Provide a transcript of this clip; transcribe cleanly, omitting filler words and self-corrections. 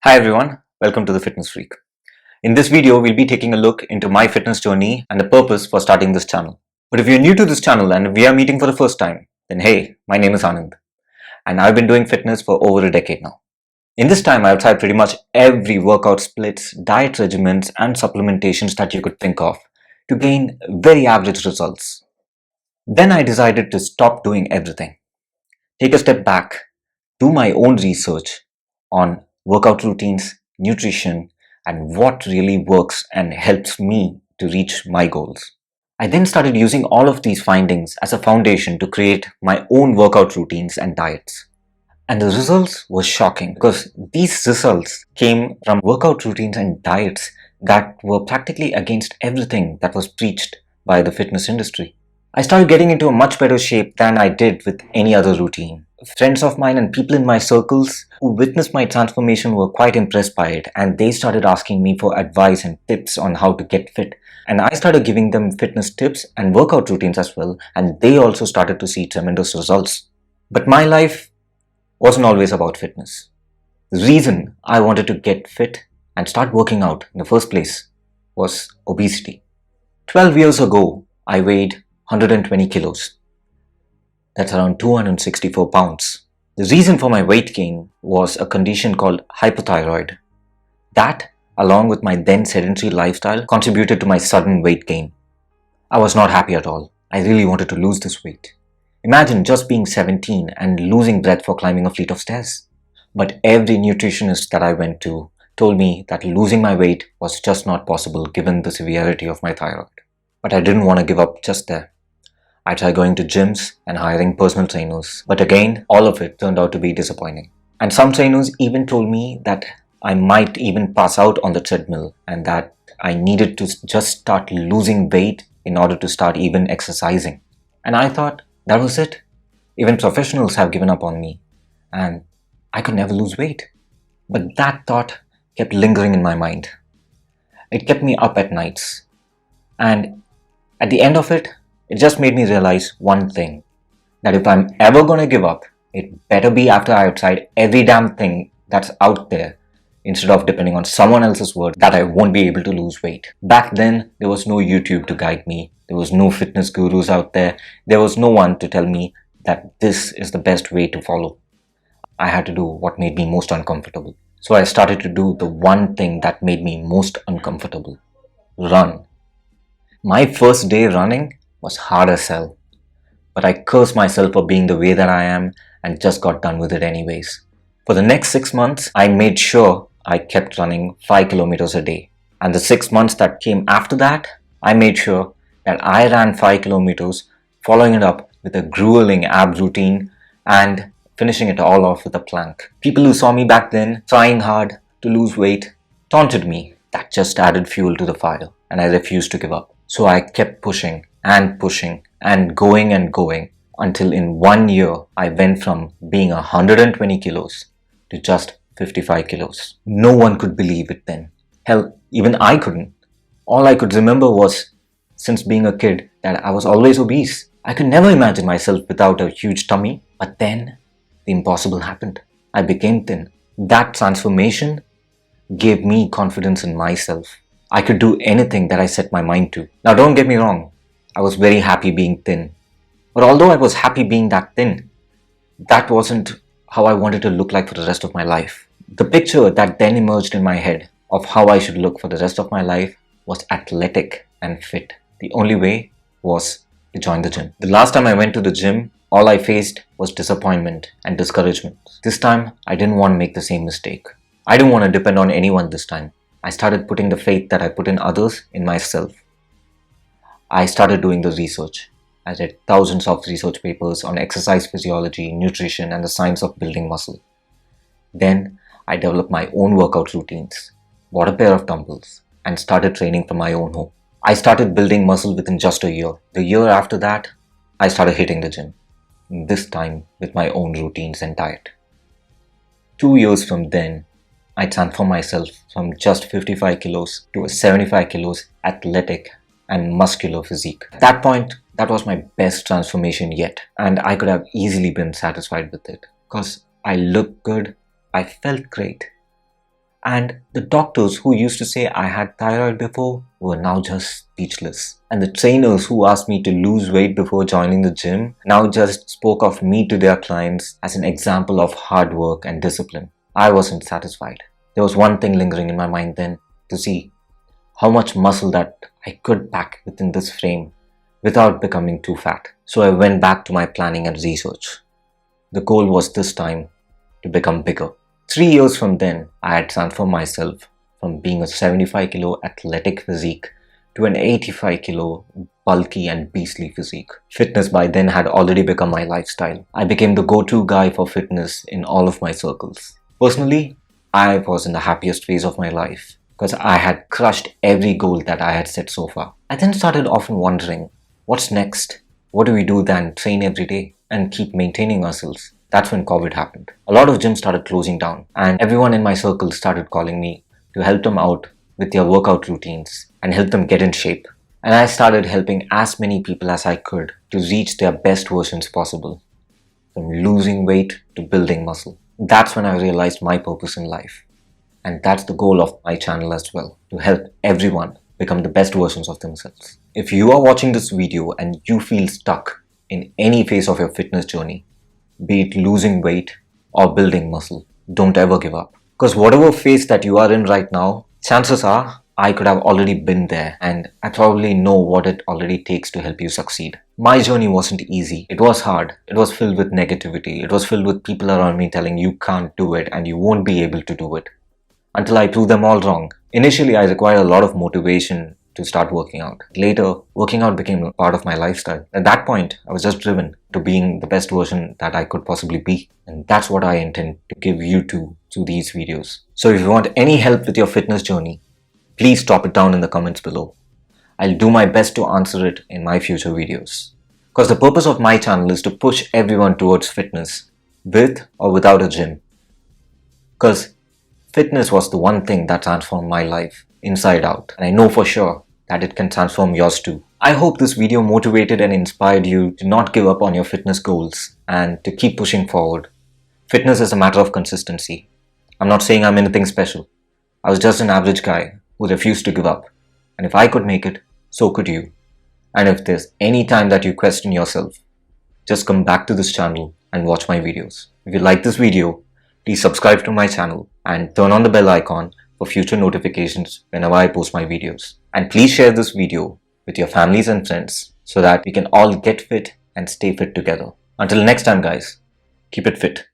Hi everyone, welcome to The Fitness Freak. In this video, we'll be taking a look into my fitness journey and the purpose for starting this channel. But if you're new to this channel and we are meeting for the first time, then hey, my name is Anand and I've been doing fitness for over a decade now. In this time, I've tried pretty much every workout splits, diet regimens and supplementations that you could think of to gain very average results. Then I decided to stop doing everything, take a step back, do my own research on workout routines, nutrition, and what really works and helps me to reach my goals. I then started using all of these findings as a foundation to create my own workout routines and diets. And the results were shocking because these results came from workout routines and diets that were practically against everything that was preached by the fitness industry. I started getting into a much better shape than I did with any other routine. Friends of mine and people in my circles who witnessed my transformation were quite impressed by it, and they started asking me for advice and tips on how to get fit. And I started giving them fitness tips and workout routines as well, and they also started to see tremendous results. But my life wasn't always about fitness. The reason I wanted to get fit and start working out in the first place was obesity. 12 years ago, I weighed 120 kilos. That's around 264 pounds. The reason for my weight gain was a condition called hypothyroid. That, along with my then sedentary lifestyle, contributed to my sudden weight gain. I was not happy at all. I really wanted to lose this weight. Imagine just being 17 and losing breath for climbing a flight of stairs. But every nutritionist that I went to told me that losing my weight was just not possible given the severity of my thyroid. But I didn't want to give up just there. I tried going to gyms and hiring personal trainers, but again, all of it turned out to be disappointing. And some trainers even told me that I might even pass out on the treadmill and that I needed to just start losing weight in order to start even exercising. And I thought, that was it. Even professionals have given up on me and I could never lose weight. But that thought kept lingering in my mind. It kept me up at nights. And at the end of it, it just made me realize one thing, that if I'm ever going to give up, it better be after I've tried every damn thing that's out there instead of depending on someone else's word that I won't be able to lose weight. Back then, there was no YouTube to guide me. There was no fitness gurus out there. There was no one to tell me that this is the best way to follow. I had to do what made me most uncomfortable. So I started to do the one thing that made me most uncomfortable. Run. My first day running was hard as hell. But I cursed myself for being the way that I am and just got done with it anyways. For the next 6 months, I made sure I kept running 5 kilometers a day. And the 6 months that came after that, I made sure that I ran 5 kilometers, following it up with a grueling ab routine and finishing it all off with a plank. People who saw me back then trying hard to lose weight taunted me. That just added fuel to the fire and I refused to give up. So I kept pushing and pushing and going until in 1 year I went from being 120 kilos to just 55 kilos. No one could believe it then. Hell, even I couldn't. All I could remember was, since being a kid, that I was always obese. I could never imagine myself without a huge tummy. But then, the impossible happened. I became thin. That transformation gave me confidence in myself. I could do anything that I set my mind to. Now don't get me wrong, I was very happy being thin. But although I was happy being that thin, that wasn't how I wanted to look like for the rest of my life. The picture that then emerged in my head of how I should look for the rest of my life was athletic and fit. The only way was to join the gym. The last time I went to the gym, all I faced was disappointment and discouragement. This time, I didn't want to make the same mistake. I didn't want to depend on anyone this time. I started putting the faith that I put in others in myself. I started doing the research. I read thousands of research papers on exercise physiology, nutrition, and the science of building muscle. Then I developed my own workout routines, bought a pair of dumbbells, and started training from my own home. I started building muscle within just a year. The year after that, I started hitting the gym, this time with my own routines and diet. 2 years from then, I transformed myself from just 55 kilos to a 75 kilos athletic and muscular physique. At that point, that was my best transformation yet, and I could have easily been satisfied with it because I looked good, I felt great. And the doctors who used to say I had thyroid before were now just speechless. And the trainers who asked me to lose weight before joining the gym now just spoke of me to their clients as an example of hard work and discipline. I wasn't satisfied. There was one thing lingering in my mind then, to see how much muscle that I could pack within this frame without becoming too fat. So I went back to my planning and research. The goal was this time to become bigger. 3 years from then, I had transformed myself from being a 75 kilo athletic physique to an 85 kilo bulky and beastly physique. Fitness by then had already become my lifestyle. I became the go-to guy for fitness in all of my circles. Personally, I was in the happiest phase of my life because I had crushed every goal that I had set so far. I then started often wondering, what's next? What do we do then? Train every day and keep maintaining ourselves? That's when COVID happened. A lot of gyms started closing down and everyone in my circle started calling me to help them out with their workout routines and help them get in shape. And I started helping as many people as I could to reach their best versions possible, from losing weight to building muscle. That's when I realized my purpose in life. And that's the goal of my channel as well, to help everyone become the best versions of themselves. If you are watching this video and you feel stuck in any phase of your fitness journey, be it losing weight or building muscle, don't ever give up. Because whatever phase that you are in right now, chances are I could have already been there and I probably know what it already takes to help you succeed. My journey wasn't easy. It was hard. It was filled with negativity. It was filled with people around me telling you can't do it and you won't be able to do it. Until I proved them all wrong. Initially, I required a lot of motivation to start working out. Later, working out became a part of my lifestyle. At that point, I was just driven to being the best version that I could possibly be. And that's what I intend to give you through these videos. So if you want any help with your fitness journey, please drop it down in the comments below. I'll do my best to answer it in my future videos. Because the purpose of my channel is to push everyone towards fitness, with or without a gym. Because fitness was the one thing that transformed my life inside out, and I know for sure that it can transform yours too. I hope this video motivated and inspired you to not give up on your fitness goals and to keep pushing forward. Fitness is a matter of consistency. I'm not saying I'm anything special. I was just an average guy who refused to give up, and if I could make it, so could you. And if there's any time that you question yourself, just come back to this channel and watch my videos. If you like this video, please subscribe to my channel and turn on the bell icon for future notifications whenever I post my videos. And please share this video with your families and friends so that we can all get fit and stay fit together. Until next time guys, keep it fit.